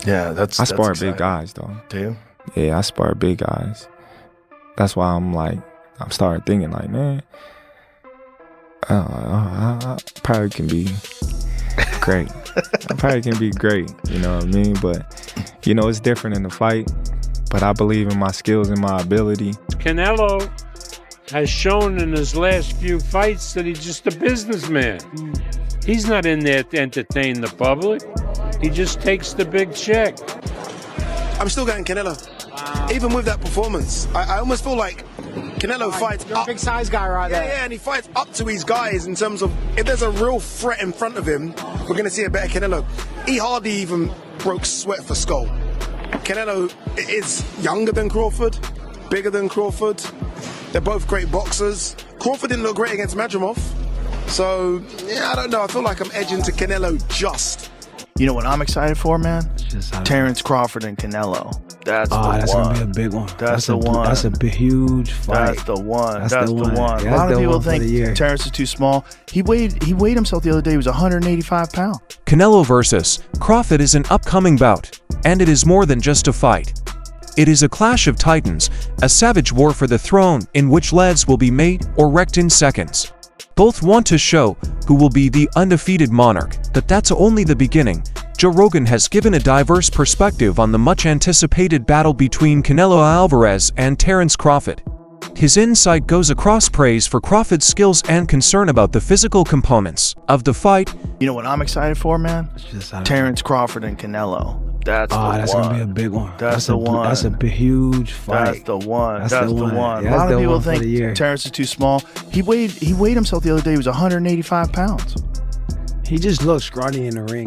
Yeah, I spar exciting. big guys though. Do you? Yeah, I spar big guys. That's why I'm starting thinking like, man, I probably can be great. I probably can be great, you know what I mean? But, you know, it's different in the fight. But I believe in my skills and my ability. Canelo has shown in his last few fights that he's just a businessman. He's not in there to entertain the public. He just takes the big check. I'm still getting Canelo. Even with that performance, I almost feel like Canelo fights You're a big size guy right there. Yeah, and he fights up to his guys in terms of if there's a real threat in front of him, we're going to see a better Canelo. He hardly even broke sweat for Skull. Canelo is younger than Crawford, bigger than Crawford. They're both great boxers. Crawford didn't look great against Madrimov. So, yeah, I don't know. I feel like I'm edging to Canelo just. You know what I'm excited for, man? Terence Crawford and Canelo. That's gonna be a big one. That's the one. That's a big, huge fight. That's the one. That's That's the the one. one. Yeah, A lot that's of the people one for the year. think Terence is too small. He weighed himself the other day. He was 185 pounds. Canelo versus Crawford is an upcoming bout, and it is more than just a fight. It is a clash of titans, a savage war for the throne in which leads will be made or wrecked in seconds. Both want to show who will be the undefeated monarch, but that's only the beginning. Joe Rogan has given a diverse perspective on the much-anticipated battle between Canelo Alvarez and Terence Crawford. His insight goes across praise for Crawford's skills and concern about the physical components of the fight. You know what I'm excited for, man? Terence Crawford and Canelo. That's the one. That's gonna be a big one. That's the one. That's a big, huge fight. That's the one. That's That's the the one. one. Yeah, A lot that's of the people one for the year. think Terence is too small. He weighed himself the other day. He was 185 pounds. He just looks scrawny in the ring.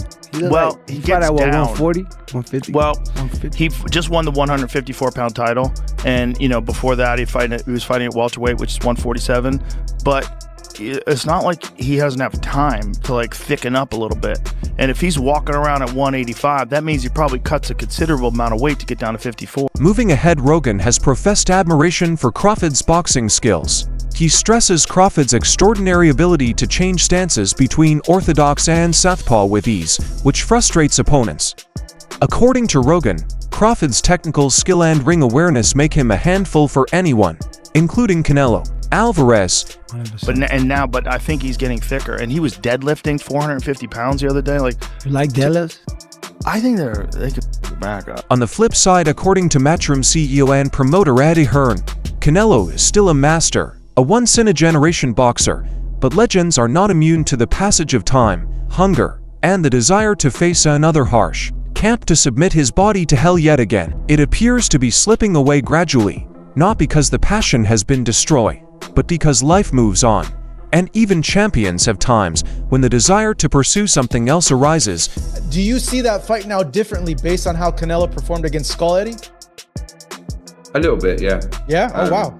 Well, he fought gets at what, down. 140, 150. Well, 150. he just won the 154-pound title, and you know before that he was fighting at welterweight, which is 147. But it's not like he doesn't have time to like thicken up a little bit. And if he's walking around at 185, that means he probably cuts a considerable amount of weight to get down to 54. Moving ahead, Rogan has professed admiration for Crawford's boxing skills. He stresses Crawford's extraordinary ability to change stances between orthodox and southpaw with ease, which frustrates opponents. According to Rogan, Crawford's technical skill and ring awareness make him a handful for anyone, including Canelo. Alvarez, 100%. But I think he's getting thicker, and he was deadlifting 450 pounds the other day. Like, You like deadlifts? I think they could back up. on the flip side, according to Matchroom CEO and promoter Eddie Hearn, Canelo is still a master, a once-in-a-generation boxer, but legends are not immune to the passage of time, hunger, and the desire to face another harsh camp to submit his body to hell yet again. It appears to be slipping away gradually, not because the passion has been destroyed, but because life moves on. And even champions have times when the desire to pursue something else arises. Do you see that fight now differently based on how Canelo performed against Skull Eddie? A little bit, yeah. Yeah? Oh, wow.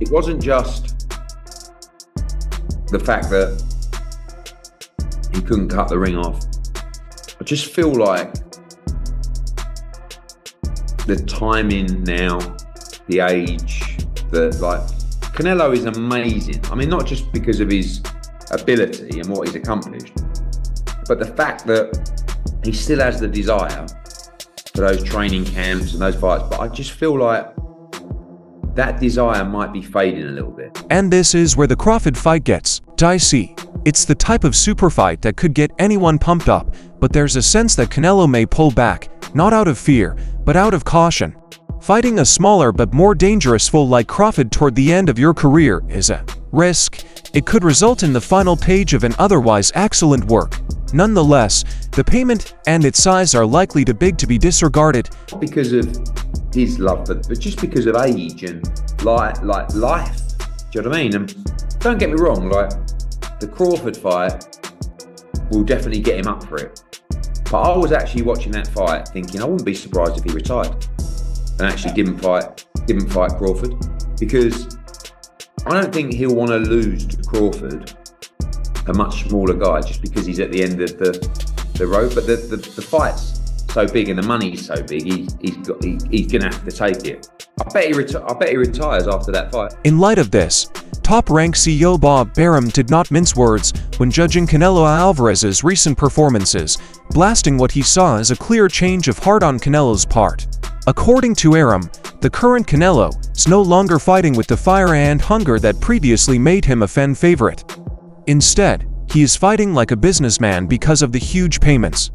It wasn't just the fact that he couldn't cut the ring off. I just feel like the timing now, the age, Canelo is amazing. I mean, not just because of his ability and what he's accomplished, but the fact that he still has the desire for those training camps and those fights. But I just feel like that desire might be fading a little bit. And this is where the Crawford fight gets dicey. It's the type of super fight that could get anyone pumped up, but there's a sense that Canelo may pull back, not out of fear, but out of caution. Fighting a smaller but more dangerous foe like Crawford toward the end of your career is a risk. It could result in the final page of an otherwise excellent work. Nonetheless, the payment and its size are likely too big to be disregarded. Not because of his love, but just because of age and like life. Do you know what I mean? And don't get me wrong, like the Crawford fight will definitely get him up for it. But I was actually watching that fight thinking I wouldn't be surprised if he retired and actually didn't fight Crawford, because I don't think he'll want to lose to Crawford, a much smaller guy, just because he's at the end of the road. But the fight's so big and the money's so big, he's gonna have to take it. I bet he retires after that fight. In light of this, top-rank CEO Bob Arum did not mince words when judging Canelo Alvarez's recent performances, blasting what he saw as a clear change of heart on Canelo's part. According to Arum, the current Canelo is no longer fighting with the fire and hunger that previously made him a fan favorite. Instead, he is fighting like a businessman because of the huge payments.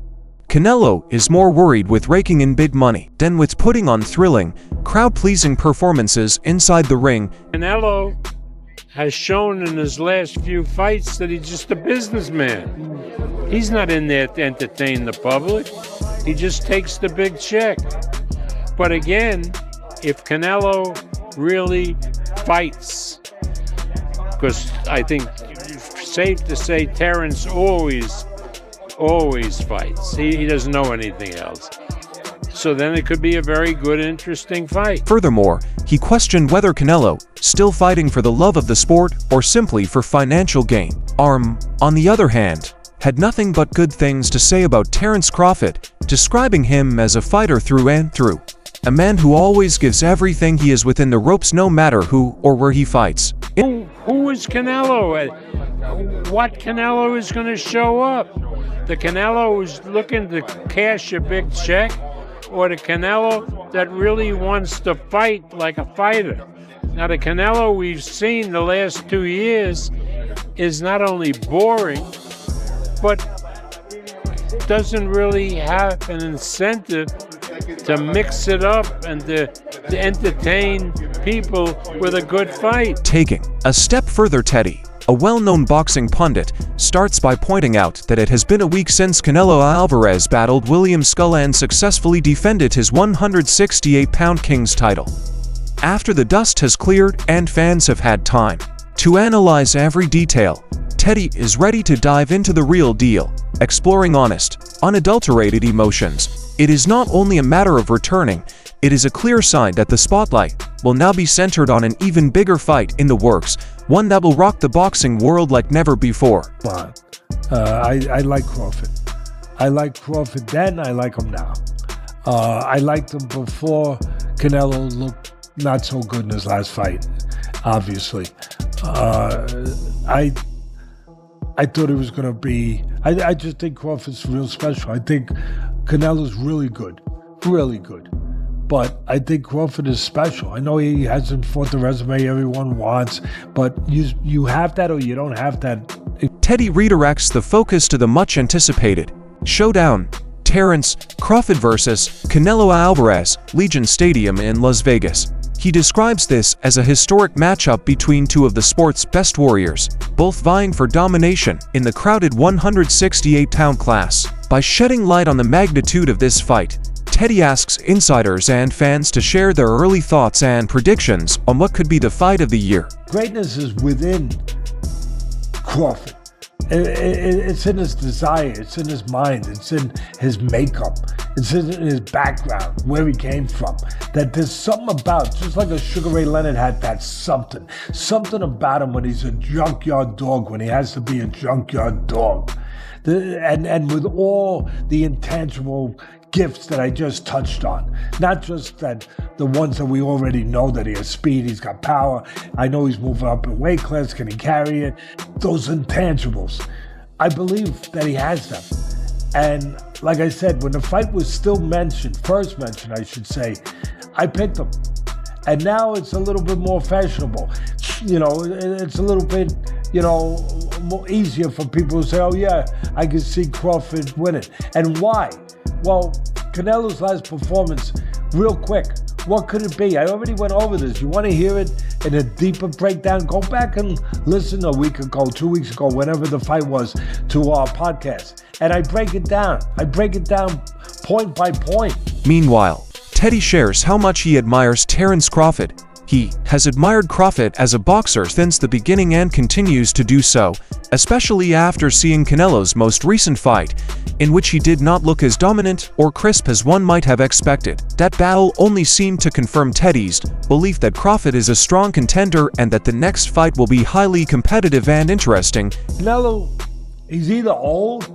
Canelo is more worried with raking in big money than with putting on thrilling, crowd-pleasing performances inside the ring. Canelo has shown in his last few fights that he's just a businessman. He's not in there to entertain the public. He just takes the big check. But again, if Canelo really fights, because I think it's safe to say Terence always fights. He doesn't know anything else. So then it could be a very good, interesting fight. Furthermore, he questioned whether Canelo still fighting for the love of the sport or simply for financial gain. Arum, on the other hand, had nothing but good things to say about Terence Crawford, describing him as a fighter through and through. A man who always gives everything he is within the ropes no matter who or where he fights. Who is Canelo? What Canelo is going to show up? The Canelo who's looking to cash a big check, or the Canelo that really wants to fight like a fighter? Now, the Canelo we've seen the last 2 years is not only boring, but doesn't really have an incentive to mix it up and to entertain people with a good fight. Taking a step further, Teddy, a well-known boxing pundit, starts by pointing out that it has been a week since Canelo Alvarez battled William Skull and successfully defended his 168-pound King's title. After the dust has cleared and fans have had time to analyze every detail, Teddy is ready to dive into the real deal, exploring honest, unadulterated emotions. It is not only a matter of returning, it is a clear sign that the spotlight will now be centered on an even bigger fight in the works, one that will rock the boxing world like never before. I like Crawford. I like Crawford then, I like him now. I liked him before Canelo looked not so good in his last fight, obviously. I thought it was going to be... I just think Crawford's real special. I think Canelo's really good. But I think Crawford is special. I know he hasn't fought the resume everyone wants, but you have that or you don't have that. Teddy redirects the focus to the much-anticipated showdown, Terence Crawford versus Canelo Alvarez, Legion Stadium in Las Vegas. He describes this as a historic matchup between two of the sport's best warriors, both vying for domination in the crowded 168-pound class. By shedding light on the magnitude of this fight, Teddy asks insiders and fans to share their early thoughts and predictions on what could be the fight of the year. Greatness is within Crawford. It's in his desire, it's in his mind, it's in his makeup, it's in his background, where he came from. That there's something about, just like a Sugar Ray Leonard had that something about him when he's a junkyard dog, when he has to be a junkyard dog. And with all the intangible gifts that I just touched on, not just that the ones that we already know, that he has speed, he's got power, I know he's moving up in weight class, can he carry it? Those intangibles, I believe that he has them. And like I said, when the fight was still first mentioned, I should say, I picked him. And now it's a little bit more fashionable. You know, it's a little bit, more easier for people to say, oh yeah, I can see Crawford winning. And why? Well, Canelo's last performance, real quick, what could it be? I already went over this. You want to hear it in a deeper breakdown? Go back and listen a week ago, 2 weeks ago, whenever the fight was, to our podcast. And I break it down. I break it down point by point. Meanwhile, Teddy shares how much he admires Terence Crawford. He has admired Crawford as a boxer since the beginning and continues to do so, especially after seeing Canelo's most recent fight, in which he did not look as dominant or crisp as one might have expected. That battle only seemed to confirm Teddy's belief that Crawford is a strong contender and that the next fight will be highly competitive and interesting. Canelo, he's either old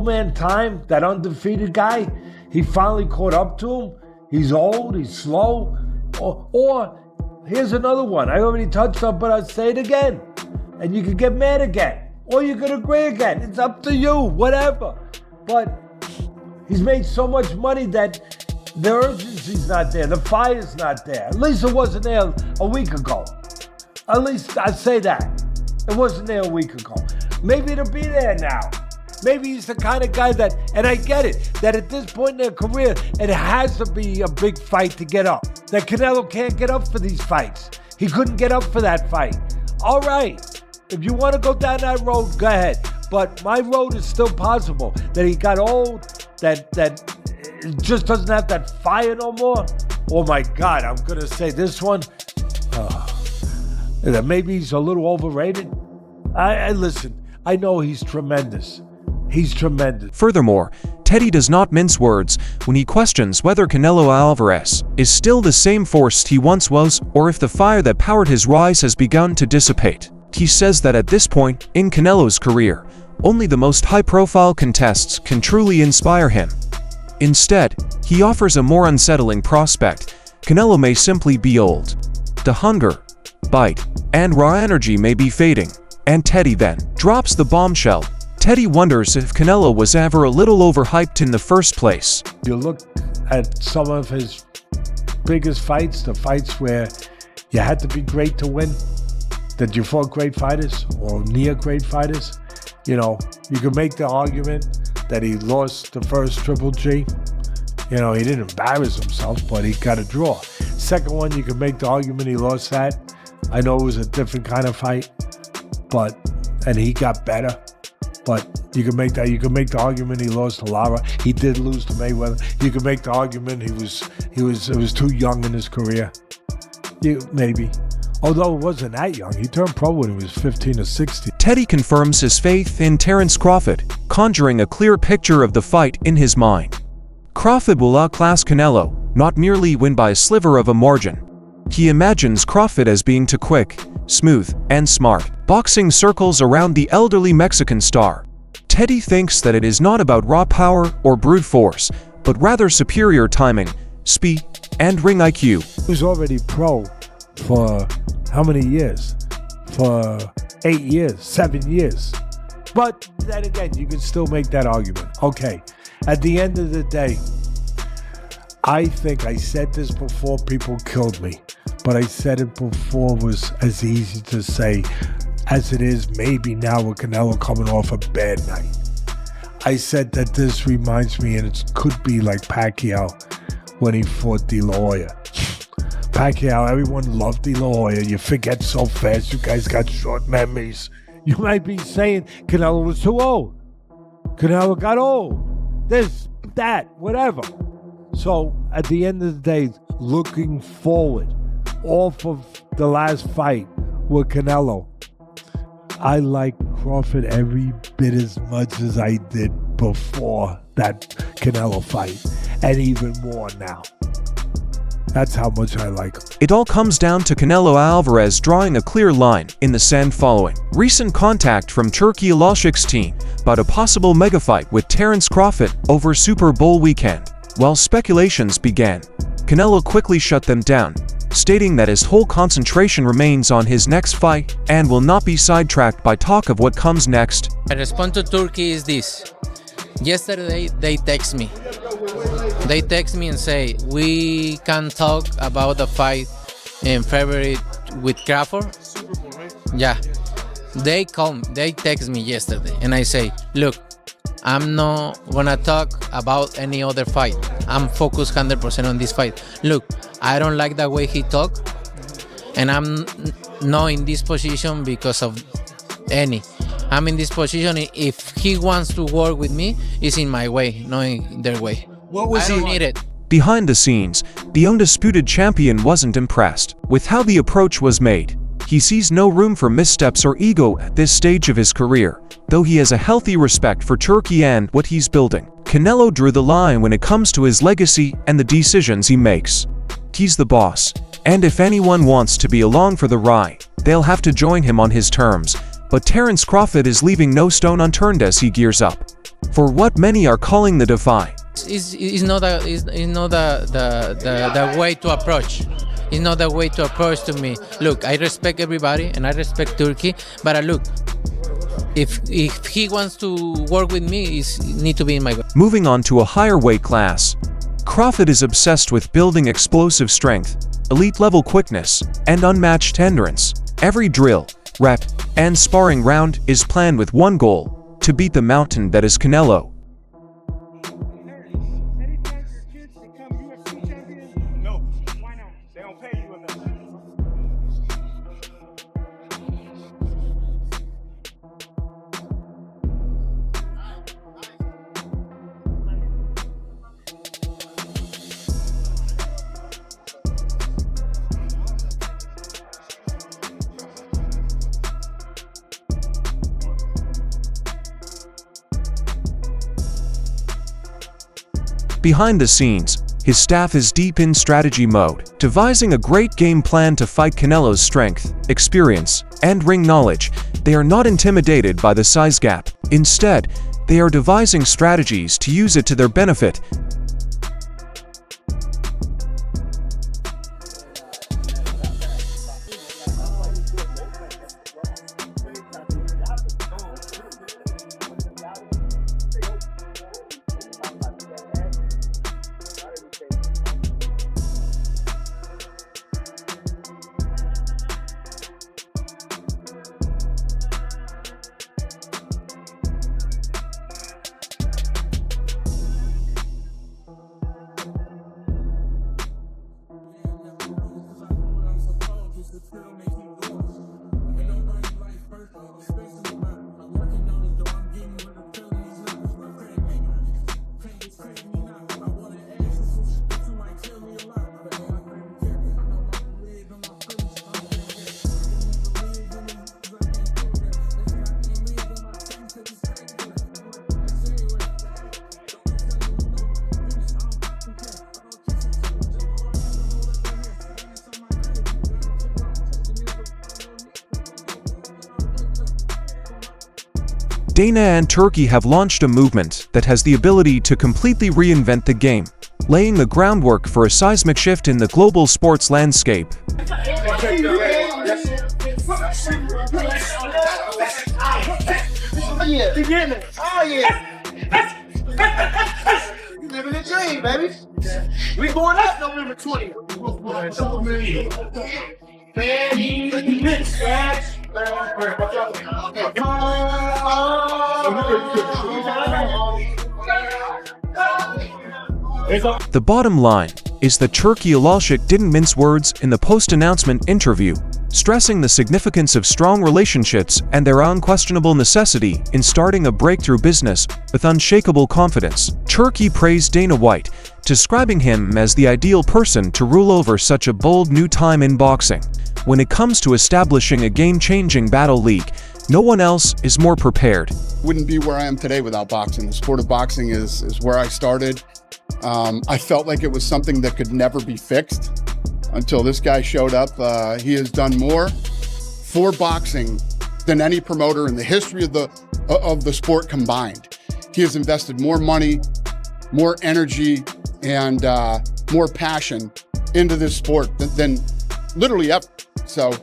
man time, that undefeated guy. He finally caught up to him. He's old, he's slow. Or here's another one. I already touched on, but I'll say it again. And you can get mad again. Or you can agree again. It's up to you, whatever. But he's made so much money that the urgency's not there. The fire's not there. At least it wasn't there a week ago. At least I say that. It wasn't there a week ago. Maybe it'll be there now. Maybe he's the kind of guy that, and I get it, that at this point in their career, it has to be a big fight to get up. That Canelo can't get up for these fights. He couldn't get up for that fight. All right, if you want to go down that road, go ahead. But my road is still possible. That he got old, that it just doesn't have that fire no more. Oh my God, I'm going to say this one. That maybe he's a little overrated. I listen, I know he's tremendous. He's tremendous. Furthermore, Teddy does not mince words when he questions whether Canelo Alvarez is still the same force he once was or if the fire that powered his rise has begun to dissipate. He says that at this point in Canelo's career, only the most high-profile contests can truly inspire him. Instead, he offers a more unsettling prospect. Canelo may simply be old. The hunger, bite, and raw energy may be fading. And Teddy then drops the bombshell. Teddy wonders if Canelo was ever a little overhyped in the first place. You look at some of his biggest fights, the fights where you had to be great to win, that you fought great fighters or near great fighters. You know, you could make the argument that he lost the first Triple G. You know, he didn't embarrass himself, but he got a draw. Second one, you could make the argument he lost that. I know it was a different kind of fight, and he got better. But you can make that. You can make the argument he lost to Lara. He did lose to Mayweather. You can make the argument he was too young in his career. Maybe. Although it wasn't that young. He turned pro when he was 15 or 16. Teddy confirms his faith in Terence Crawford, conjuring a clear picture of the fight in his mind. Crawford will outclass Canelo, not merely win by a sliver of a margin. He imagines Crawford as being too quick, smooth, and smart, boxing circles around the elderly Mexican star. Teddy thinks that it is not about raw power or brute force, but rather superior timing, speed, and ring IQ. He was already pro for how many years? For 8 years, 7 years. But then again, you can still make that argument. Okay, at the end of the day, I think I said this before people killed me, but I said it before was as easy to say as it is maybe now with Canelo coming off a bad night. I said that this reminds me, and it could be like Pacquiao when he fought De La Hoya. Pacquiao, everyone loved De La Hoya. You forget so fast. You guys got short memories. You might be saying Canelo was too old. Canelo got old. This, that, whatever. So at the end of the day, looking forward off of the last fight with Canelo, I like Crawford every bit as much as I did before that Canelo fight, and even more now. That's how much I like him. It all comes down to Canelo Alvarez drawing a clear line in the sand following recent contact from Turkey Alashik's team about a possible mega fight with Terence Crawford over Super Bowl weekend. While speculations began, Canelo quickly shut them down, stating that his whole concentration remains on his next fight and will not be sidetracked by talk of what comes next. My response to Turkey is this. Yesterday, they text me. They text me and say, we can talk about the fight in February with Crawford. Yeah. They text me yesterday and I say, look, I'm not gonna talk about any other fight. I'm focused 100% on this fight. Look, I don't like the way he talk, and I'm not in this position because of any. I'm in this position. If he wants to work with me, it's in my way, not in their way. I don't need it. Behind the scenes, the undisputed champion wasn't impressed with how the approach was made. He sees no room for missteps or ego at this stage of his career, though he has a healthy respect for Turkey and what he's building. Canelo drew the line when it comes to his legacy and the decisions he makes. He's the boss, and if anyone wants to be along for the ride, they'll have to join him on his terms. But Terence Crawford is leaving no stone unturned as he gears up for what many are calling the defy. It's not the way to approach. It's not the way to approach to me. Look, I respect everybody and I respect Turkey, but look, if he wants to work with me, he need to be in my way. Moving on to a higher weight class, Crawford is obsessed with building explosive strength, elite-level quickness, and unmatched endurance. Every drill, rep, and sparring round is planned with one goal: to beat the mountain that is Canelo. Behind the scenes, his staff is deep in strategy mode, devising a great game plan to fight Canelo's strength, experience, and ring knowledge. They are not intimidated by the size gap. Instead, they are devising strategies to use it to their benefit. Dana and Turkey have launched a movement that has the ability to completely reinvent the game, laying the groundwork for a seismic shift in the global sports landscape. Living the dream, baby. We going up November 20th. The bottom line is that Turkey Alalshik didn't mince words in the post-announcement interview, stressing the significance of strong relationships and their unquestionable necessity in starting a breakthrough business with unshakable confidence. Turkey praised Dana White, describing him as the ideal person to rule over such a bold new time in boxing. When it comes to establishing a game-changing battle league, no one else is more prepared. Wouldn't be where I am today without boxing. The sport of boxing is where I started. I felt like it was something that could never be fixed until this guy showed up. He has done more for boxing than any promoter in the history of the sport combined. He has invested more money, more energy, and more passion into this sport than literally ever. So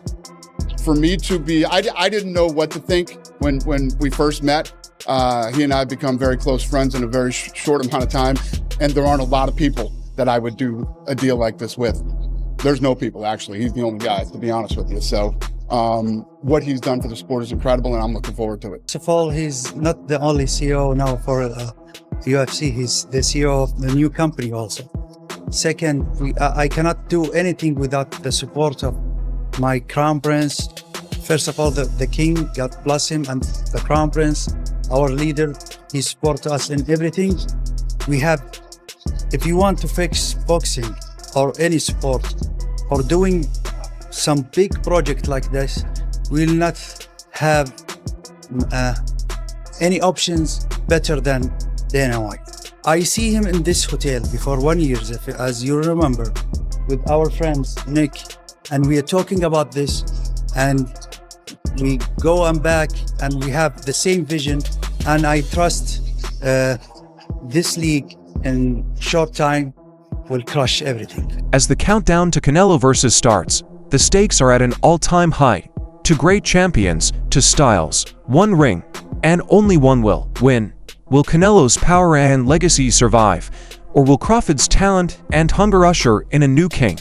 for me to be, I didn't know what to think when we first met. He and I have become very close friends in a very short amount of time. And there aren't a lot of people that I would do a deal like this with. There's no people, actually. He's the only guy, to be honest with you. So what he's done for the sport is incredible, and I'm looking forward to it. First of all, he's not the only CEO now for UFC. He's the CEO of the new company also. Second, I cannot do anything without the support of my Crown Prince. First of all, the King, God bless him, and the Crown Prince, our leader. He supports us in everything. We have, if you want to fix boxing or any sport or doing some big project like this, we will not have any options better than Dana White. I see him in this hotel before 1 year, as you remember, with our friends Nick, and we are talking about this, and we go and back, and we have the same vision, and I trust this league in short time will crush everything. As the countdown to Canelo versus starts, the stakes are at an all-time high. To great champions, to styles, one ring, and only one will win. Will Canelo's power and legacy survive, or will Crawford's talent and hunger usher in a new king?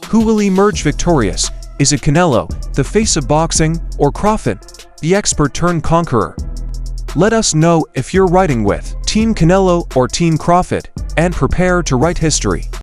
Who will emerge victorious? Is it Canelo, the face of boxing, or Crawford, the expert-turned-conqueror? Let us know if you're riding with Team Canelo or Team Crawford, and prepare to write history.